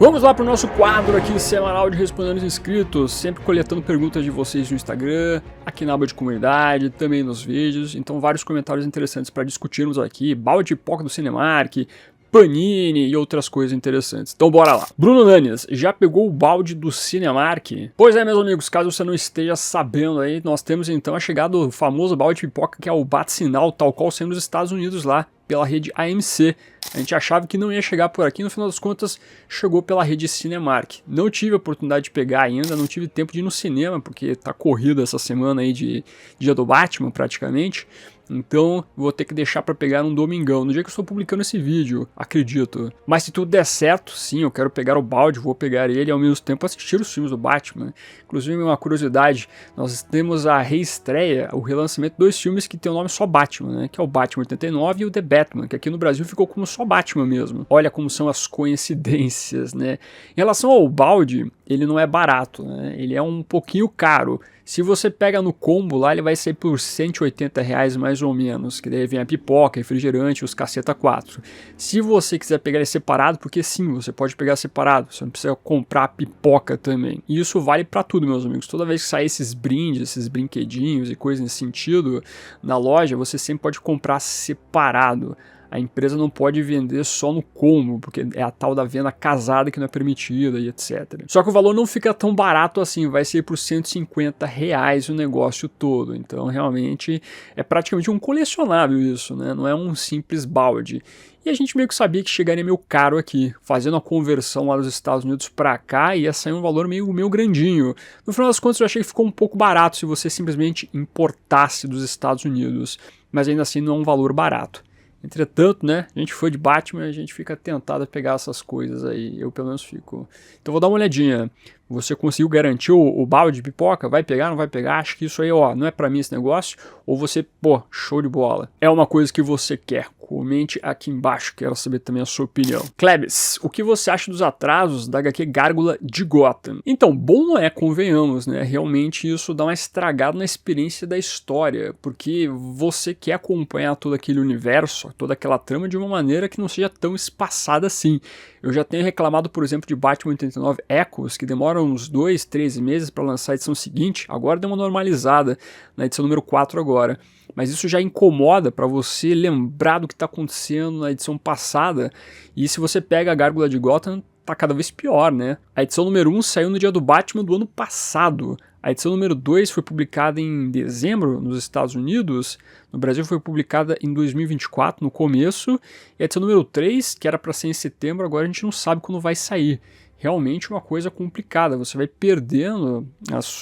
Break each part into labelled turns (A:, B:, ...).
A: Vamos lá para o nosso quadro aqui semanal de Respondendo os Inscritos, sempre coletando perguntas de vocês no Instagram, aqui na aba de comunidade, também nos vídeos, então vários comentários interessantes para discutirmos aqui, balde de pipoca do Cinemark, Panini e outras coisas interessantes. Então bora lá. Bruno Nanes, já pegou o balde do Cinemark? Pois é, meus amigos, caso você não esteja sabendo aí, nós temos então a chegada do famoso balde de pipoca que é o bate-sinal, tal qual sendo nos Estados Unidos lá, pela rede AMC. A gente achava que não ia chegar por aqui, no final das contas chegou pela rede Cinemark. Não tive a oportunidade de pegar ainda, não tive tempo de ir no cinema, porque tá corrida essa semana aí de dia do Batman praticamente. Então vou ter que deixar para pegar no domingão, no dia que eu estou publicando esse vídeo, acredito. Mas se tudo der certo, sim, eu quero pegar o balde, vou pegar ele e ao mesmo tempo assistir os filmes do Batman. Inclusive, uma curiosidade, nós temos a reestreia, o relançamento de dois filmes que tem o nome só Batman, né? Que é o Batman 89 e o The Batman, que aqui no Brasil ficou como só Batman mesmo. Olha como são as coincidências, né? Em relação ao balde, ele não é barato, né? Ele é um pouquinho caro. Se você pega no combo lá, ele vai ser por R$180 mais ou menos, que daí vem a pipoca, refrigerante, os caceta 4. Se você quiser pegar ele separado, porque sim, você pode pegar separado, você não precisa comprar a pipoca também. E isso vale para tudo, meus amigos. Toda vez que sair esses brindes, esses brinquedinhos e coisas nesse sentido, na loja, você sempre pode comprar separado. A empresa não pode vender só no combo, porque é a tal da venda casada que não é permitida e etc. Só que o valor não fica tão barato assim, vai ser por R$150 o negócio todo. Então realmente é praticamente um colecionável isso, né? Não é um simples balde. E a gente meio que sabia que chegaria meio caro aqui. Fazendo a conversão lá dos Estados Unidos para cá, ia sair um valor meio grandinho. No final das contas eu achei que ficou um pouco barato se você simplesmente importasse dos Estados Unidos. Mas ainda assim não é um valor barato. Entretanto, né, a gente foi de Batman, a gente fica tentado a pegar essas coisas aí, eu pelo menos fico. Então vou dar uma olhadinha, você conseguiu garantir o balde de pipoca? Vai pegar, não vai pegar? Acho que isso aí, ó, não é pra mim esse negócio, ou você, pô, show de bola. É uma coisa que você quer, comente aqui embaixo, quero saber também a sua opinião. Klebs, o que você acha dos atrasos da HQ Gárgula de Gotham? Então, bom não é, convenhamos, né, realmente isso dá uma estragada na experiência da história, porque você quer acompanhar todo aquele universo, toda aquela trama de uma maneira que não seja tão espaçada assim. Eu já tenho reclamado, por exemplo, de Batman 89 Echoes, que demora uns 2, 3 meses para lançar a edição seguinte, agora deu uma normalizada na edição número 4 agora. Mas isso já incomoda para você lembrar do que está acontecendo na edição passada, e se você pega a Gárgula de Gotham, tá cada vez pior, né? A edição número 1 saiu no dia do Batman do ano passado. A edição número 2 foi publicada em dezembro nos Estados Unidos, no Brasil foi publicada em 2024, no começo, e a edição número 3, que era para ser em setembro, agora a gente não sabe quando vai sair. Realmente uma coisa complicada, você vai perdendo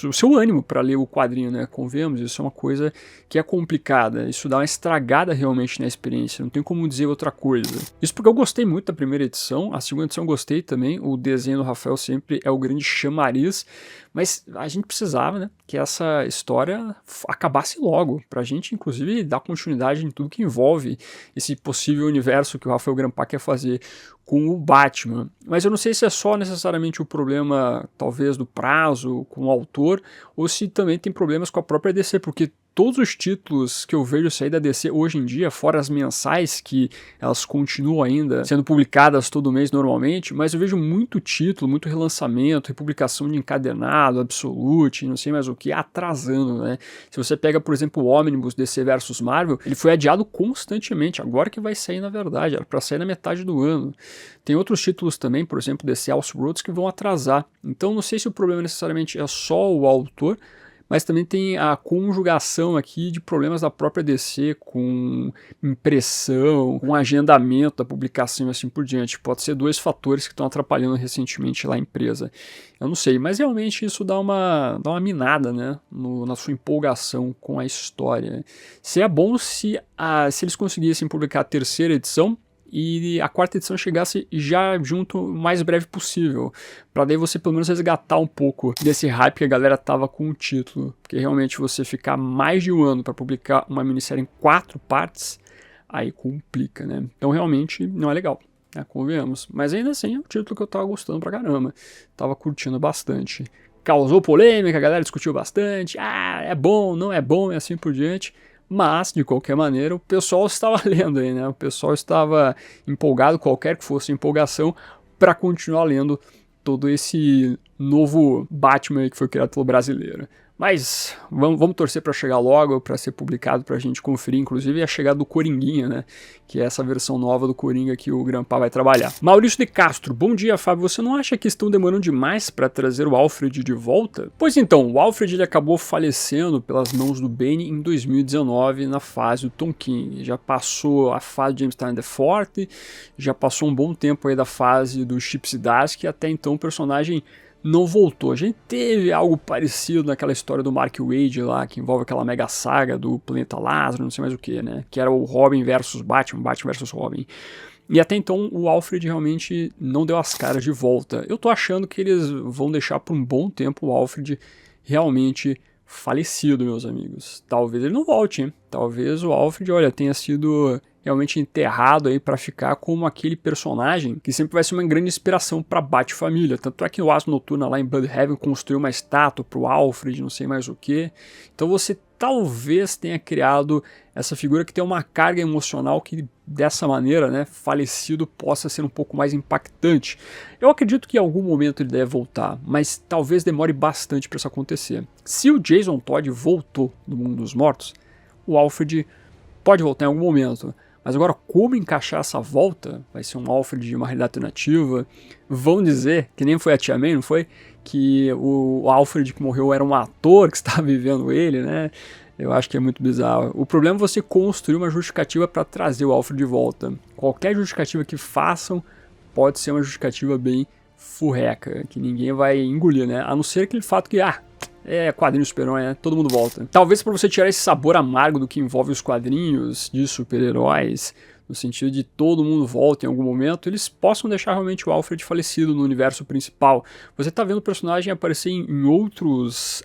A: o seu ânimo para ler o quadrinho, né? Convenhamos, isso é uma coisa que é complicada, isso dá uma estragada realmente na experiência, não tem como dizer outra coisa. Isso porque eu gostei muito da primeira edição, a segunda edição eu gostei também, o desenho do Rafael sempre é o grande chamariz, mas a gente precisava, né, que essa história acabasse logo, pra gente inclusive dar continuidade em tudo que envolve esse possível universo que o Rafael Grampá quer fazer com o Batman. Mas eu não sei se é só necessariamente o problema, talvez, do prazo com o autor, ou se também tem problemas com a própria DC, porque todos os títulos que eu vejo sair da DC hoje em dia, fora as mensais, que elas continuam ainda sendo publicadas todo mês normalmente, mas eu vejo muito título, muito relançamento, republicação de encadernado, Absolute, não sei mais o que, atrasando, né? Se você pega, por exemplo, o Omnibus DC vs Marvel, ele foi adiado constantemente, agora que vai sair na verdade, era para sair na metade do ano. Tem outros títulos também, por exemplo, DC Elseworlds, que vão atrasar. Então não sei se o problema necessariamente é só o autor, mas também tem a conjugação aqui de problemas da própria DC com impressão, com agendamento da publicação e assim por diante. Pode ser dois fatores que estão atrapalhando recentemente lá a empresa. Eu não sei, mas realmente isso dá uma minada, né, na sua empolgação com a história. Seria bom se eles conseguissem publicar a terceira edição e a quarta edição chegasse já junto o mais breve possível, para daí você pelo menos resgatar um pouco desse hype que a galera tava com o título, porque realmente você ficar mais de um ano para publicar uma minissérie em 4 partes, aí complica, né? Então realmente não é legal, né? Convenhamos, mas ainda assim é um título que eu tava gostando pra caramba, tava curtindo bastante. Causou polêmica, a galera discutiu bastante, é bom, não é bom e assim por diante. Mas, de qualquer maneira, o pessoal estava lendo aí, né? O pessoal estava empolgado, qualquer que fosse a empolgação, para continuar lendo todo esse novo Batman que foi criado pelo brasileiro. Mas vamos torcer para chegar logo, para ser publicado, para a gente conferir, inclusive a chegada do Coringuinha, né? Que é essa versão nova do Coringa que o Grampar vai trabalhar. Maurício de Castro, bom dia, Fábio. Você não acha que estão demorando demais para trazer o Alfred de volta? Pois então, o Alfred ele acabou falecendo pelas mãos do Bane em 2019 na fase do Tom King. Já passou a fase de James Tynion the Fourth, já passou um bom tempo aí da fase do Chip Zdarsky, e até então o personagem não voltou. A gente teve algo parecido naquela história do Mark Waid lá, que envolve aquela mega saga do Planeta Lázaro, não sei mais o que, né? Que era o Robin versus Batman, Batman versus Robin. E até então o Alfred realmente não deu as caras de volta. Eu tô achando que eles vão deixar por um bom tempo o Alfred realmente falecido, meus amigos. Talvez ele não volte, hein? Talvez o Alfred, olha, tenha sido realmente enterrado aí para ficar como aquele personagem que sempre vai ser uma grande inspiração para Bat-família. Tanto é que o Asa Noturna lá em Bloodhaven construiu uma estátua pro Alfred, não sei mais o que. Então você talvez tenha criado essa figura que tem uma carga emocional que dessa maneira, né, falecido, possa ser um pouco mais impactante. Eu acredito que em algum momento ele deve voltar, mas talvez demore bastante para isso acontecer. Se o Jason Todd voltou do mundo dos mortos, o Alfred pode voltar em algum momento. Mas agora, como encaixar essa volta? Vai ser um Alfred de uma realidade alternativa? Vão dizer, que nem foi a Tia May, não foi? Que o Alfred que morreu era um ator que estava vivendo ele, né? Eu acho que é muito bizarro. O problema é você construir uma justificativa para trazer o Alfred de volta. Qualquer justificativa que façam pode ser uma justificativa bem furreca, que ninguém vai engolir, né? A não ser aquele fato que, quadrinho super-herói, né? Todo mundo volta. Talvez para você tirar esse sabor amargo do que envolve os quadrinhos de super-heróis, no sentido de todo mundo volta em algum momento, eles possam deixar realmente o Alfred falecido no universo principal. Você tá vendo o personagem aparecer em outros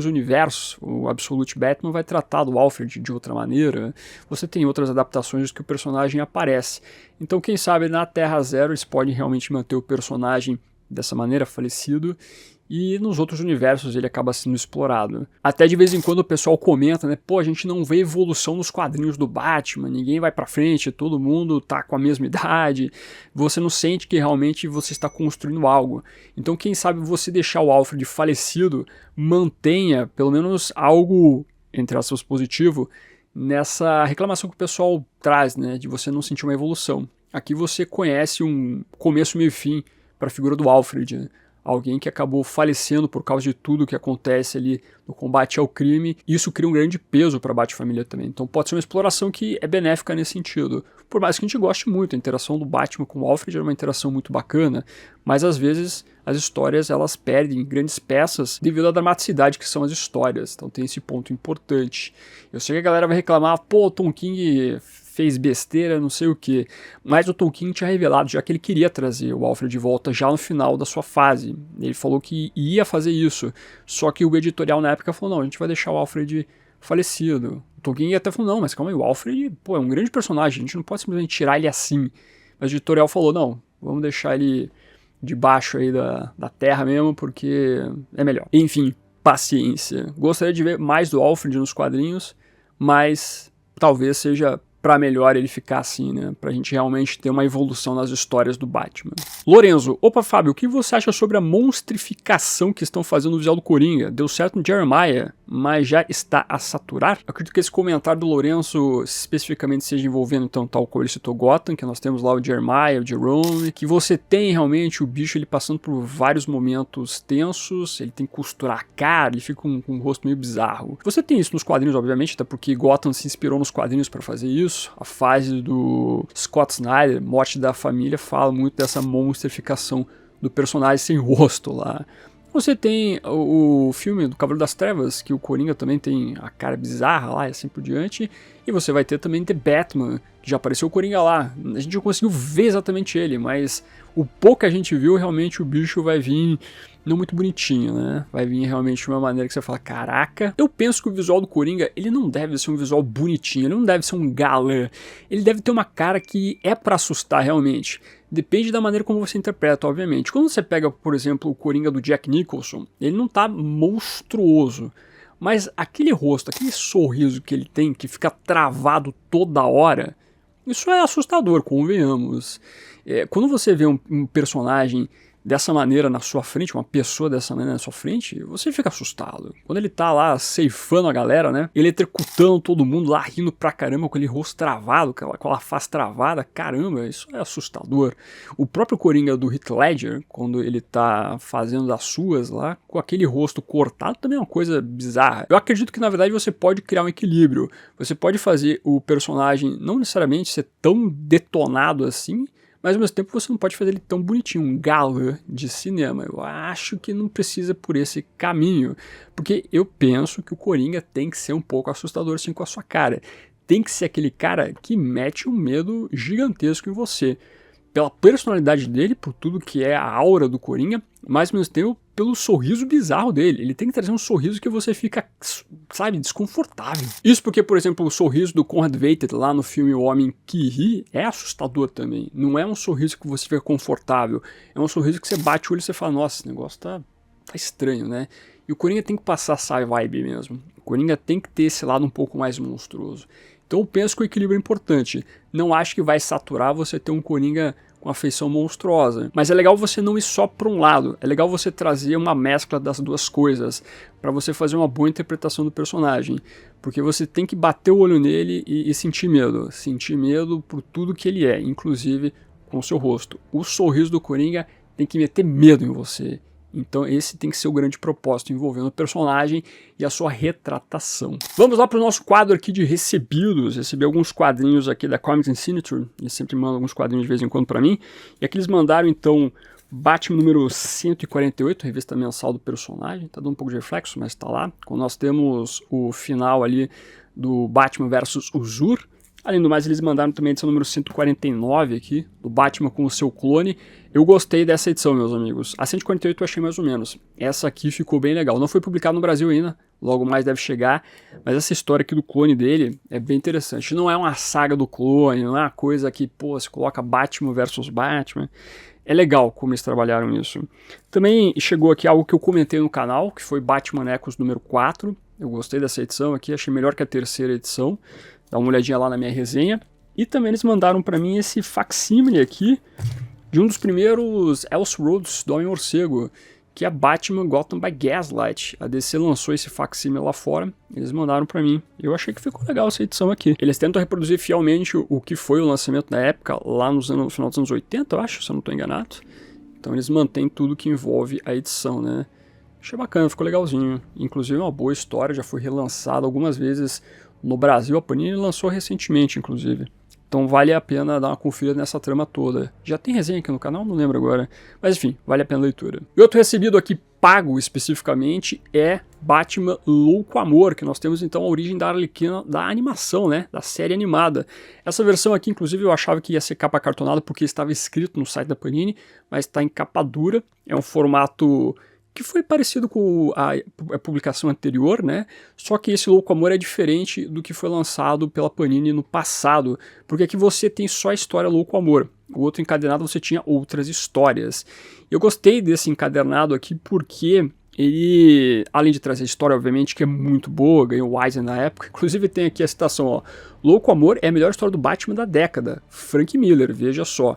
A: universos. O Absolute Batman vai tratar do Alfred de outra maneira. Você tem outras adaptações que o personagem aparece. Então, quem sabe, na Terra Zero eles podem realmente manter o personagem dessa maneira, falecido, e nos outros universos ele acaba sendo explorado. Até de vez em quando o pessoal comenta, né, pô, a gente não vê evolução nos quadrinhos do Batman, ninguém vai pra frente, todo mundo tá com a mesma idade, você não sente que realmente você está construindo algo. Então quem sabe você deixar o Alfred falecido mantenha pelo menos algo, entre aspas, positivo, nessa reclamação que o pessoal traz, né, de você não sentir uma evolução. Aqui você conhece um começo, meio e fim para a figura do Alfred, né? Alguém que acabou falecendo por causa de tudo que acontece ali no combate ao crime. Isso cria um grande peso para a Bat-família também. Então pode ser uma exploração que é benéfica nesse sentido. Por mais que a gente goste muito, a interação do Batman com o Alfred é uma interação muito bacana, mas às vezes as histórias elas perdem grandes peças devido à dramaticidade que são as histórias. Então tem esse ponto importante. Eu sei que a galera vai reclamar, pô, Tom King fez besteira, não sei o que, mas o Tolkien tinha revelado já que ele queria trazer o Alfred de volta já no final da sua fase. Ele falou que ia fazer isso, só que o editorial na época falou, não, a gente vai deixar o Alfred falecido. O Tolkien até falou, não, mas calma aí, o Alfred, pô, é um grande personagem, a gente não pode simplesmente tirar ele assim. Mas o editorial falou, não, vamos deixar ele debaixo aí da terra mesmo, porque é melhor. Enfim, paciência. Gostaria de ver mais do Alfred nos quadrinhos, mas talvez seja para melhor ele ficar assim, né? Pra gente realmente ter uma evolução nas histórias do Batman. Lorenzo, opa Fábio, o que você acha sobre a monstrificação que estão fazendo no visual do Coringa? Deu certo no Jeremiah, mas já está a saturar? Eu acredito que esse comentário do Lorenzo especificamente seja envolvendo, então, tal como ele citou Gotham, que nós temos lá o Jeremiah, o Jerome, que você tem realmente o bicho ele passando por vários momentos tensos, ele tem que costurar a cara, ele fica com um rosto meio bizarro. Você tem isso nos quadrinhos, obviamente, até porque Gotham se inspirou nos quadrinhos para fazer isso. A fase do Scott Snyder, Morte da Família, fala muito dessa monstrificação do personagem sem rosto lá. Você tem o filme do Cavaleiro das Trevas, que o Coringa também tem a cara bizarra lá e assim por diante. E você vai ter também The Batman, que já apareceu o Coringa lá. A gente não conseguiu ver exatamente ele, mas o pouco que a gente viu, realmente o bicho vai vir não muito bonitinho, né? Vai vir realmente de uma maneira que você fala, caraca. Eu penso que o visual do Coringa, ele não deve ser um visual bonitinho, ele não deve ser um galã. Ele deve ter uma cara que é pra assustar realmente. Depende da maneira como você interpreta, obviamente. Quando você pega, por exemplo, o Coringa do Jack Nicholson, ele não tá monstruoso. Mas aquele rosto, aquele sorriso que ele tem, que fica travado toda hora, isso é assustador, convenhamos. Quando você vê um personagem dessa maneira na sua frente, uma pessoa dessa maneira na sua frente, você fica assustado. Quando ele tá lá ceifando a galera, né, eletrocutando todo mundo lá, rindo pra caramba, com aquele rosto travado, com aquela face travada, caramba, isso é assustador. O próprio Coringa do Heath Ledger, quando ele tá fazendo as suas lá, com aquele rosto cortado, também é uma coisa bizarra. Eu acredito que, na verdade, você pode criar um equilíbrio. Você pode fazer o personagem não necessariamente ser tão detonado assim, mas ao mesmo tempo você não pode fazer ele tão bonitinho, um galã de cinema. Eu acho que não precisa por esse caminho, porque eu penso que o Coringa tem que ser um pouco assustador assim com a sua cara. Tem que ser aquele cara que mete um medo gigantesco em você. Pela personalidade dele, por tudo que é a aura do Coringa, mas ao mesmo tempo pelo sorriso bizarro dele. Ele tem que trazer um sorriso que você fica, sabe, desconfortável. Isso porque, por exemplo, o sorriso do Conrad Veidt lá no filme O Homem que Ri é assustador também. Não é um sorriso que você fica confortável. É um sorriso que você bate o olho e você fala, nossa, esse negócio tá estranho, né? E o Coringa tem que passar essa vibe mesmo. O Coringa tem que ter esse lado um pouco mais monstruoso. Então eu penso que o equilíbrio é importante. Não acho que vai saturar você ter um Coringa com uma feição monstruosa. Mas é legal você não ir só para um lado. É legal você trazer uma mescla das duas coisas para você fazer uma boa interpretação do personagem. Porque você tem que bater o olho nele e sentir medo. Sentir medo por tudo que ele é, inclusive com o seu rosto. O sorriso do Coringa tem que meter medo em você. Então esse tem que ser o grande propósito envolvendo o personagem e a sua retratação. Vamos lá para o nosso quadro aqui de recebidos. Recebi alguns quadrinhos aqui da Comics Signature. Eles sempre mandam alguns quadrinhos de vez em quando para mim. E aqui eles mandaram então Batman número 148, revista mensal do personagem. Tá dando um pouco de reflexo, mas tá lá. Quando nós temos o final ali do Batman versus Uzur. Além do mais, eles mandaram também a edição número 149 aqui, do Batman com o seu clone. Eu gostei dessa edição, meus amigos. A 148 eu achei mais ou menos. Essa aqui ficou bem legal. Não foi publicado no Brasil ainda, logo mais deve chegar. Mas essa história aqui do clone dele é bem interessante. Não é uma saga do clone, não é uma coisa que, pô, você coloca Batman versus Batman. É legal como eles trabalharam isso. Também chegou aqui algo que eu comentei no canal, que foi Batman Echoes número 4. Eu gostei dessa edição aqui, achei melhor que a terceira edição. Dá uma olhadinha lá na minha resenha. E também eles mandaram para mim esse facsímile aqui de um dos primeiros Elseworlds do Homem-Morcego, que é Batman Gotham by Gaslight. A DC lançou esse facsímile lá fora, eles mandaram para mim. Eu achei que ficou legal essa edição aqui. Eles tentam reproduzir fielmente o que foi o lançamento na época, lá no final dos anos 80, eu acho, se eu não estou enganado. Então eles mantêm tudo que envolve a edição, né? Achei bacana, ficou legalzinho. Inclusive é uma boa história, já foi relançada algumas vezes no Brasil. A Panini lançou recentemente, inclusive. Então vale a pena dar uma conferida nessa trama toda. Já tem resenha aqui no canal? Não lembro agora. Mas enfim, vale a pena a leitura. E outro recebido aqui, pago especificamente, é Batman Louco Amor, que nós temos então a origem da Arlequina da animação, né? Da série animada. Essa versão aqui, inclusive, eu achava que ia ser capa cartonada porque estava escrito no site da Panini, mas está em capa dura. É um formato que foi parecido com a publicação anterior, né? Só que esse Louco Amor é diferente do que foi lançado pela Panini no passado, porque aqui você tem só a história Louco Amor. O outro encadernado você tinha outras histórias. Eu gostei desse encadernado aqui porque ele, além de trazer a história, obviamente, que é muito boa, ganhou o Eisner na época, inclusive tem aqui a citação, ó, Louco Amor é a melhor história do Batman da década, Frank Miller, veja só.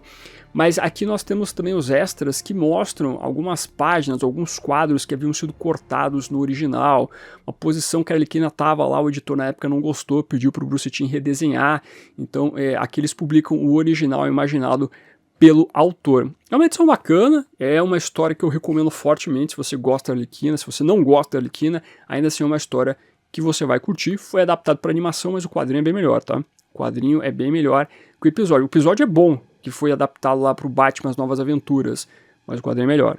A: Mas aqui nós temos também os extras que mostram algumas páginas, alguns quadros que haviam sido cortados no original, uma posição que a Arlequina estava lá, o editor na época não gostou, pediu para o Bruce Timm redesenhar, então aqui eles publicam o original imaginado pelo autor. É uma edição bacana, é uma história que eu recomendo fortemente se você gosta da Arlequina. Se você não gosta da Arlequina, ainda assim é uma história que você vai curtir. Foi adaptado para animação, mas o quadrinho é bem melhor, tá? O quadrinho é bem melhor que o episódio. O episódio é bom, que foi adaptado lá para o Batman As Novas Aventuras, mas o quadrinho é melhor.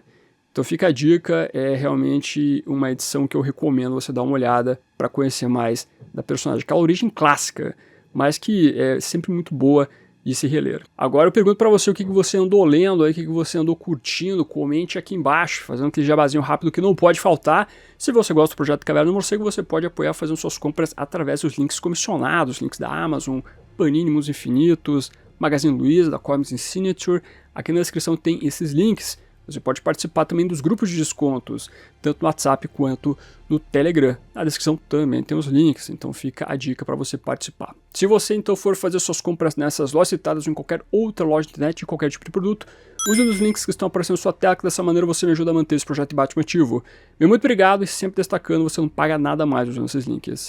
A: Então fica a dica, é realmente uma edição que eu recomendo você dar uma olhada para conhecer mais da personagem. Aquela origem clássica, mas que é sempre muito boa de se reler. Agora eu pergunto para você o que você andou lendo aí, o que você andou curtindo, comente aqui embaixo, fazendo aquele jabazinho rápido que não pode faltar. Se você gosta do projeto Caverna do Morcego, você pode apoiar fazendo suas compras através dos links comissionados, links da Amazon, Panini Mundos Infinitos, Magazine Luiza, da Comics Signature. Aqui na descrição tem esses links. Você pode participar também dos grupos de descontos, tanto no WhatsApp quanto no Telegram. Na descrição também tem os links, então fica a dica para você participar. Se você então for fazer suas compras nessas lojas citadas ou em qualquer outra loja de internet, em qualquer tipo de produto, use os links que estão aparecendo na sua tela, que dessa maneira você me ajuda a manter esse projeto de Batman ativo. Muito obrigado e sempre destacando, você não paga nada mais usando esses links.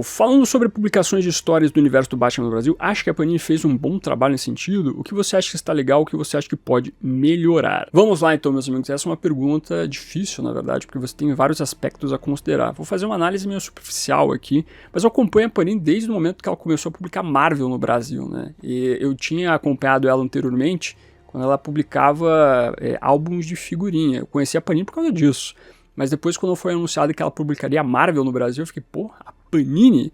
A: Falando sobre publicações de histórias do universo do Batman no Brasil, acho que a Panini fez um bom trabalho nesse sentido. O que você acha que está legal, o que você acha que pode melhorar? Vamos lá então, meus amigos, essa é uma pergunta difícil, na verdade, porque você tem vários aspectos a considerar. Vou fazer uma análise meio superficial aqui, mas eu acompanho a Panini desde o momento que ela começou a publicar Marvel no Brasil, né? E eu tinha acompanhado ela anteriormente, quando ela publicava álbuns de figurinha. Eu conheci a Panini por causa disso. Mas depois, quando foi anunciado que ela publicaria Marvel no Brasil, eu fiquei, pô, a Panini?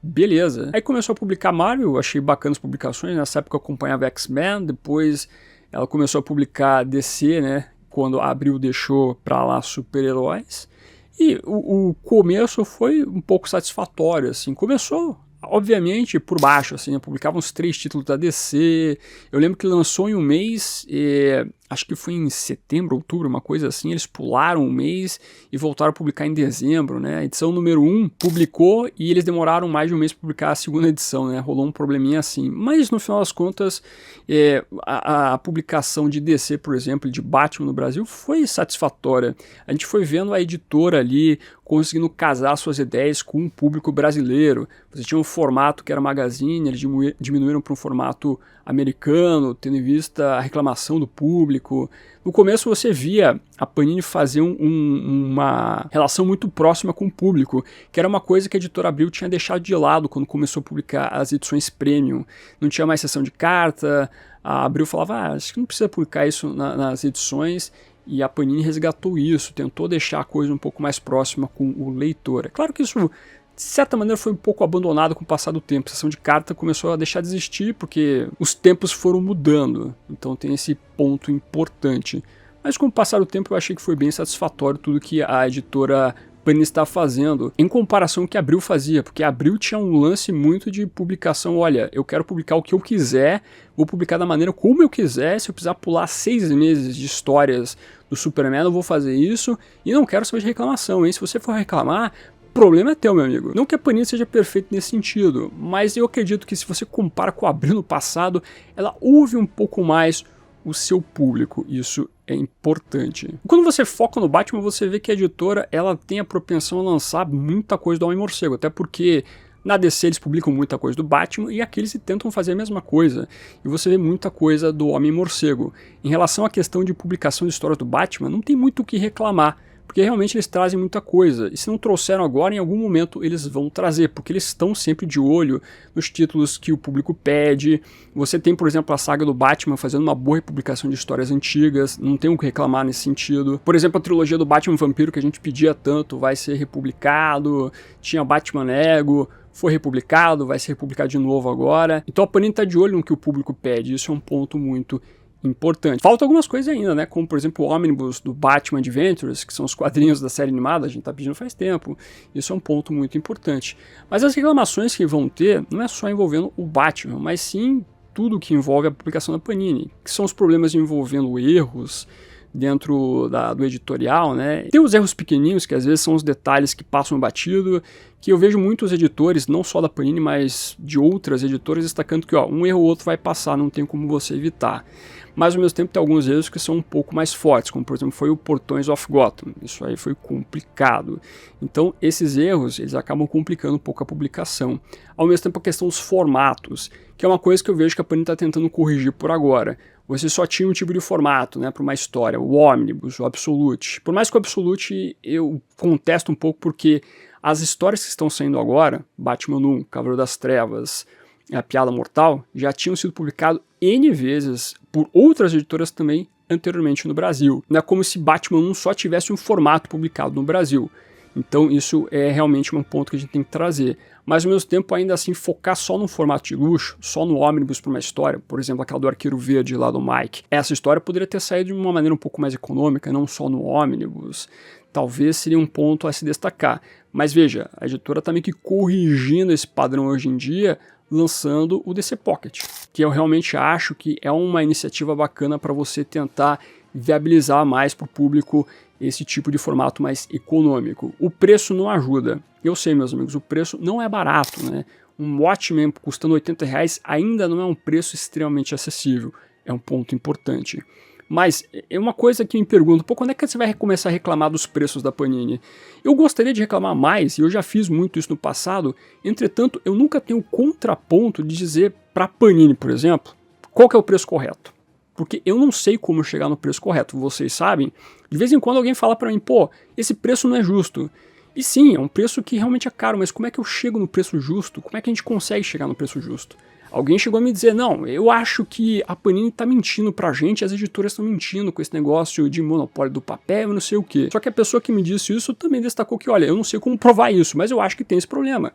A: Beleza. Aí começou a publicar Marvel, achei bacanas as publicações. Nessa época eu acompanhava X-Men, depois ela começou a publicar DC, né? Quando a Abril deixou pra lá super-heróis. E o começo foi um pouco satisfatório, assim. Começou, obviamente, por baixo, assim, publicava uns 3 títulos da DC. Eu lembro que lançou em um mês, acho que foi em setembro, outubro, uma coisa assim. Eles pularam um mês e voltaram a publicar em dezembro, né? A edição número 1 publicou e eles demoraram mais de um mês para publicar a segunda edição, né? Rolou um probleminha assim. Mas no final das contas, a publicação de DC, por exemplo, de Batman no Brasil foi satisfatória. A gente foi vendo a editora ali conseguindo casar suas ideias com o público brasileiro. Você tinha um formato que era magazine, eles diminuíram para um formato americano, tendo em vista a reclamação do público. No começo você via a Panini fazer uma relação muito próxima com o público, que era uma coisa que a editora Abril tinha deixado de lado quando começou a publicar as edições premium. Não tinha mais sessão de carta, a Abril falava, acho que não precisa publicar isso nas edições, e a Panini resgatou isso, tentou deixar a coisa um pouco mais próxima com o leitor. É claro que isso, de certa maneira, foi um pouco abandonado com o passar do tempo. A sessão de carta começou a deixar de existir porque os tempos foram mudando. Então tem esse ponto importante. Mas com o passar do tempo eu achei que foi bem satisfatório tudo que a editora Panini está fazendo, em comparação com o que a Abril fazia, porque a Abril tinha um lance muito de publicação, olha, eu quero publicar o que eu quiser, vou publicar da maneira como eu quiser, se eu precisar pular 6 meses de histórias do Superman, eu vou fazer isso, e não quero saber de reclamação, hein? Se você for reclamar, o problema é teu, meu amigo. Não que a Panini seja perfeita nesse sentido, mas eu acredito que se você compara com a Abril no passado, ela ouve um pouco mais o seu público, isso é importante. Quando você foca no Batman, você vê que a editora ela tem a propensão a lançar muita coisa do Homem-Morcego, até porque na DC eles publicam muita coisa do Batman e aqui eles tentam fazer a mesma coisa, e você vê muita coisa do Homem-Morcego. Em relação à questão de publicação de histórias do Batman, não tem muito o que reclamar, porque realmente eles trazem muita coisa, e se não trouxeram agora, em algum momento eles vão trazer, porque eles estão sempre de olho nos títulos que o público pede. Você tem, por exemplo, a saga do Batman fazendo uma boa republicação de histórias antigas, não tem o que reclamar nesse sentido. Por exemplo, a trilogia do Batman Vampiro, que a gente pedia tanto, vai ser republicado, tinha Batman Ego, foi republicado, vai ser republicado de novo agora. Então a Panini está de olho no que o público pede, isso é um ponto muito importante. Faltam algumas coisas ainda, né? Como, por exemplo, o Omnibus do Batman Adventures, que são os quadrinhos da série animada, a gente tá pedindo faz tempo. Isso é um ponto muito importante. Mas as reclamações que vão ter não é só envolvendo o Batman, mas sim tudo que envolve a publicação da Panini, que são os problemas envolvendo erros dentro do editorial, né? Tem os erros pequenininhos, que às vezes são os detalhes que passam batido, que eu vejo muitos editores, não só da Panini, mas de outras editoras, destacando que um erro ou outro vai passar, não tem como você evitar. Mas ao mesmo tempo tem alguns erros que são um pouco mais fortes, como por exemplo foi o Portões of Gotham, isso aí foi complicado. Então esses erros, eles acabam complicando um pouco a publicação. Ao mesmo tempo a questão dos formatos, que é uma coisa que eu vejo que a Panini está tentando corrigir por agora. Você só tinha um tipo de formato, né, para uma história, o Omnibus, o Absolute. Por mais que o Absolute eu contesto um pouco porque as histórias que estão saindo agora, Batman 1, Cavaleiro das Trevas, A Piada Mortal, já tinham sido publicados N vezes por outras editoras também anteriormente no Brasil. Não é como se Batman 1 só tivesse um formato publicado no Brasil. Então isso é realmente um ponto que a gente tem que trazer. Mas ao mesmo tempo, ainda assim, focar só no formato de luxo, só no Omnibus para uma história, por exemplo, aquela do Arqueiro Verde lá do Mike, essa história poderia ter saído de uma maneira um pouco mais econômica, não só no Omnibus. Talvez seria um ponto a se destacar. Mas veja, a editora está meio que corrigindo esse padrão hoje em dia, lançando o DC Pocket, que eu realmente acho que é uma iniciativa bacana para você tentar viabilizar mais para o público esse tipo de formato mais econômico. O preço não ajuda. Eu sei, meus amigos, o preço não é barato, né? Um Watchmen custando R$80 ainda não é um preço extremamente acessível. É um ponto importante. Mas é uma coisa que me pergunto, pô, quando é que você vai começar a reclamar dos preços da Panini? Eu gostaria de reclamar mais, e eu já fiz muito isso no passado, entretanto, eu nunca tenho contraponto de dizer para Panini, por exemplo, qual que é o preço correto. Porque eu não sei como chegar no preço correto, vocês sabem? De vez em quando alguém fala para mim, pô, esse preço não é justo. E sim, é um preço que realmente é caro, mas como é que eu chego no preço justo? Como é que a gente consegue chegar no preço justo? Alguém chegou a me dizer, não, eu acho que a Panini tá mentindo pra gente, as editoras estão mentindo com esse negócio de monopólio do papel e não sei o quê. Só que a pessoa que me disse isso também destacou que, olha, eu não sei como provar isso, mas eu acho que tem esse problema.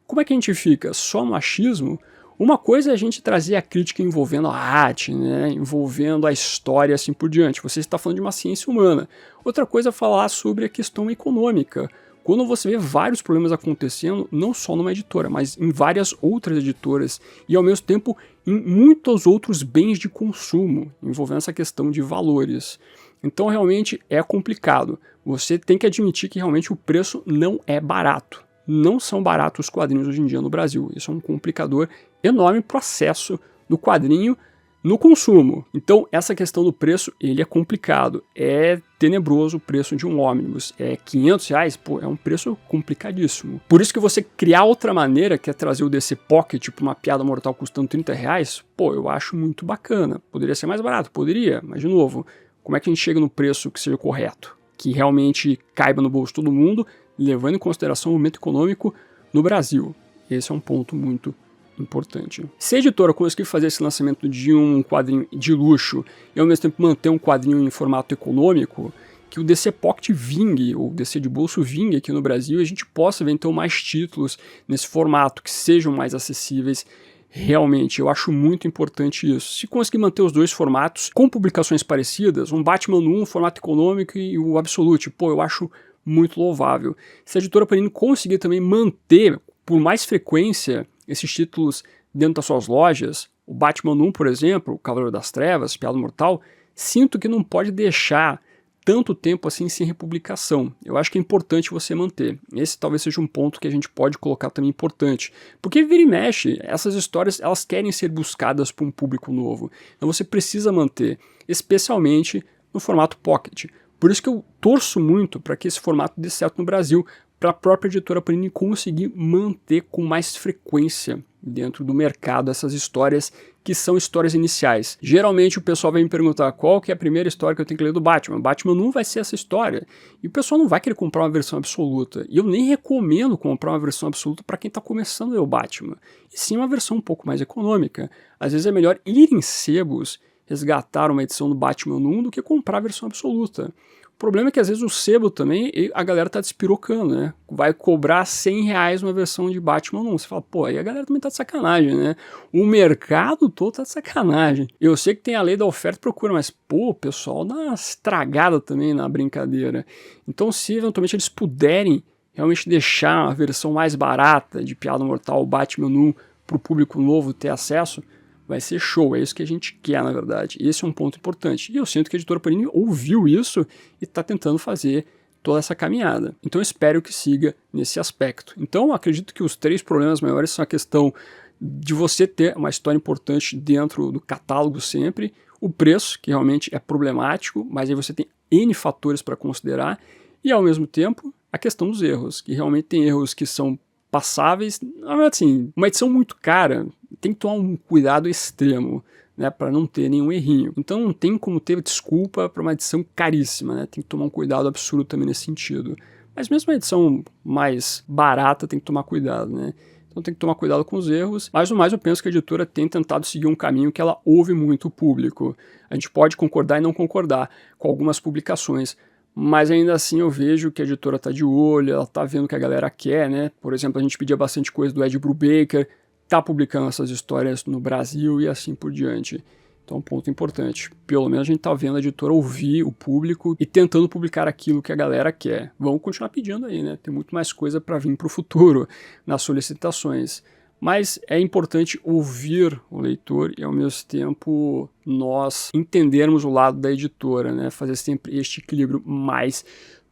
A: Como é que a gente fica? Só no achismo? Uma coisa é a gente trazer a crítica envolvendo a arte, né, envolvendo a história e assim por diante. Você está falando de uma ciência humana. Outra coisa é falar sobre a questão econômica. Quando você vê vários problemas acontecendo, não só numa editora, mas em várias outras editoras, e ao mesmo tempo em muitos outros bens de consumo, envolvendo essa questão de valores. Então realmente é complicado. Você tem que admitir que realmente o preço não é barato. Não são baratos os quadrinhos hoje em dia no Brasil. Isso é um complicador enorme para o acesso do quadrinho no consumo. Então, essa questão do preço, ele é complicado. É tenebroso o preço de um ônibus. É R$500, pô, é um preço complicadíssimo. Por isso que você criar outra maneira, que é trazer o DC Pocket para uma piada mortal custando R$30, pô, eu acho muito bacana. Poderia ser mais barato? Poderia, mas de novo, como é que a gente chega no preço que seja correto? Que realmente caiba no bolso de todo mundo, levando em consideração o momento econômico no Brasil. Esse é um ponto muito importante. Se a editora conseguir fazer esse lançamento de um quadrinho de luxo e ao mesmo tempo manter um quadrinho em formato econômico, que o DC Pocket vingue, ou DC de bolso vingue aqui no Brasil, e a gente possa ver então mais títulos nesse formato que sejam mais acessíveis. Realmente, eu acho muito importante isso. Se conseguir manter os dois formatos com publicações parecidas, um Batman 1, formato econômico, e o Absolute, pô, eu acho muito louvável. Se a editora Panini conseguir também manter por mais frequência esses títulos dentro das suas lojas, o Batman 1, por exemplo, o Cavaleiro das Trevas, Piada Mortal, sinto que não pode deixar tanto tempo assim sem republicação. Eu acho que é importante você manter. Esse talvez seja um ponto que a gente pode colocar também importante. Porque vira e mexe, essas histórias elas querem ser buscadas por um público novo. Então você precisa manter, especialmente no formato Pocket. Por isso que eu torço muito para que esse formato dê certo no Brasil, para a própria editora Panini conseguir manter com mais frequência dentro do mercado essas histórias que são histórias iniciais. Geralmente o pessoal vai me perguntar qual que é a primeira história que eu tenho que ler do Batman. Batman não vai ser essa história. E o pessoal não vai querer comprar uma versão absoluta. E eu nem recomendo comprar uma versão absoluta para quem está começando a ler o Batman. E sim uma versão um pouco mais econômica. Às vezes é melhor ir em sebos resgatar uma edição do Batman 1 do que comprar a versão absoluta. O problema é que às vezes o sebo também, a galera tá despirocando, né? Vai cobrar R$100 uma versão de Batman 1. Você fala, pô, aí a galera também tá de sacanagem, né? O mercado todo tá de sacanagem. Eu sei que tem a lei da oferta e procura, mas, pô, o pessoal dá uma estragada também na brincadeira. Então, se eventualmente eles puderem realmente deixar a versão mais barata de Piada Mortal, Batman 1, pro público novo ter acesso, vai ser show, é isso que a gente quer, na verdade. Esse é um ponto importante. E eu sinto que a editora Panini ouviu isso e está tentando fazer toda essa caminhada. Então eu espero que siga nesse aspecto. Então eu acredito que os 3 problemas maiores são a questão de você ter uma história importante dentro do catálogo sempre, o preço, que realmente é problemático, mas aí você tem N fatores para considerar, e ao mesmo tempo a questão dos erros, que realmente tem erros que são passáveis. Na verdade, assim, uma edição muito cara tem que tomar um cuidado extremo, né, para não ter nenhum errinho. Então não tem como ter desculpa para uma edição caríssima, né? Tem que tomar um cuidado absurdo também nesse sentido. Mas mesmo uma edição mais barata tem que tomar cuidado, né? Então tem que tomar cuidado com os erros. Mas no mais eu penso que a editora tem tentado seguir um caminho que ela ouve muito o público. A gente pode concordar e não concordar com algumas publicações, mas ainda assim eu vejo que a editora está de olho, ela está vendo o que a galera quer, né? Por exemplo, a gente pedia bastante coisa do Ed Brubaker, está publicando essas histórias no Brasil e assim por diante. Então, um ponto importante. Pelo menos a gente está vendo a editora ouvir o público e tentando publicar aquilo que a galera quer. Vamos continuar pedindo aí, né? Tem muito mais coisa para vir para o futuro nas solicitações. Mas é importante ouvir o leitor e, ao mesmo tempo, nós entendermos o lado da editora, né? Fazer sempre este equilíbrio mais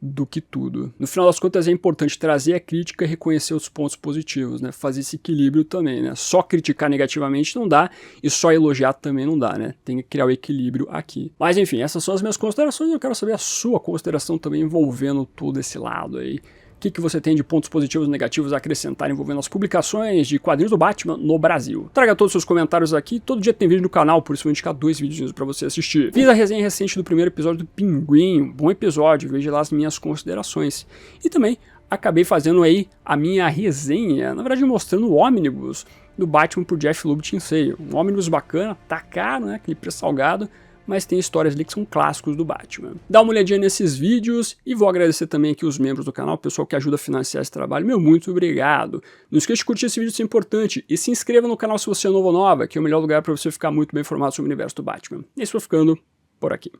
A: do que tudo. No final das contas, é importante trazer a crítica e reconhecer os pontos positivos, né? Fazer esse equilíbrio também, né? Só criticar negativamente não dá e só elogiar também não dá, né? Tem que criar o equilíbrio aqui. Mas enfim, essas são as minhas considerações e eu quero saber a sua consideração também envolvendo todo esse lado aí. O que você tem de pontos positivos e negativos a acrescentar envolvendo as publicações de quadrinhos do Batman no Brasil? Traga todos os seus comentários aqui, todo dia tem vídeo no canal, por isso vou indicar 2 vídeos para você assistir. Fiz a resenha recente do primeiro episódio do Pinguim, bom episódio, veja lá as minhas considerações. E também acabei fazendo aí a minha resenha, na verdade mostrando o ônibus do Batman por Jeff Loeb Kinsey. Um ônibus bacana, tá caro, né, aquele preço salgado, mas tem histórias ali que são clássicos do Batman. Dá uma olhadinha nesses vídeos e vou agradecer também aqui os membros do canal, o pessoal que ajuda a financiar esse trabalho. Meu, muito obrigado. Não esqueça de curtir esse vídeo, isso é importante. E se inscreva no canal se você é novo ou nova, que é o melhor lugar para você ficar muito bem informado sobre o universo do Batman. E isso vai ficando por aqui.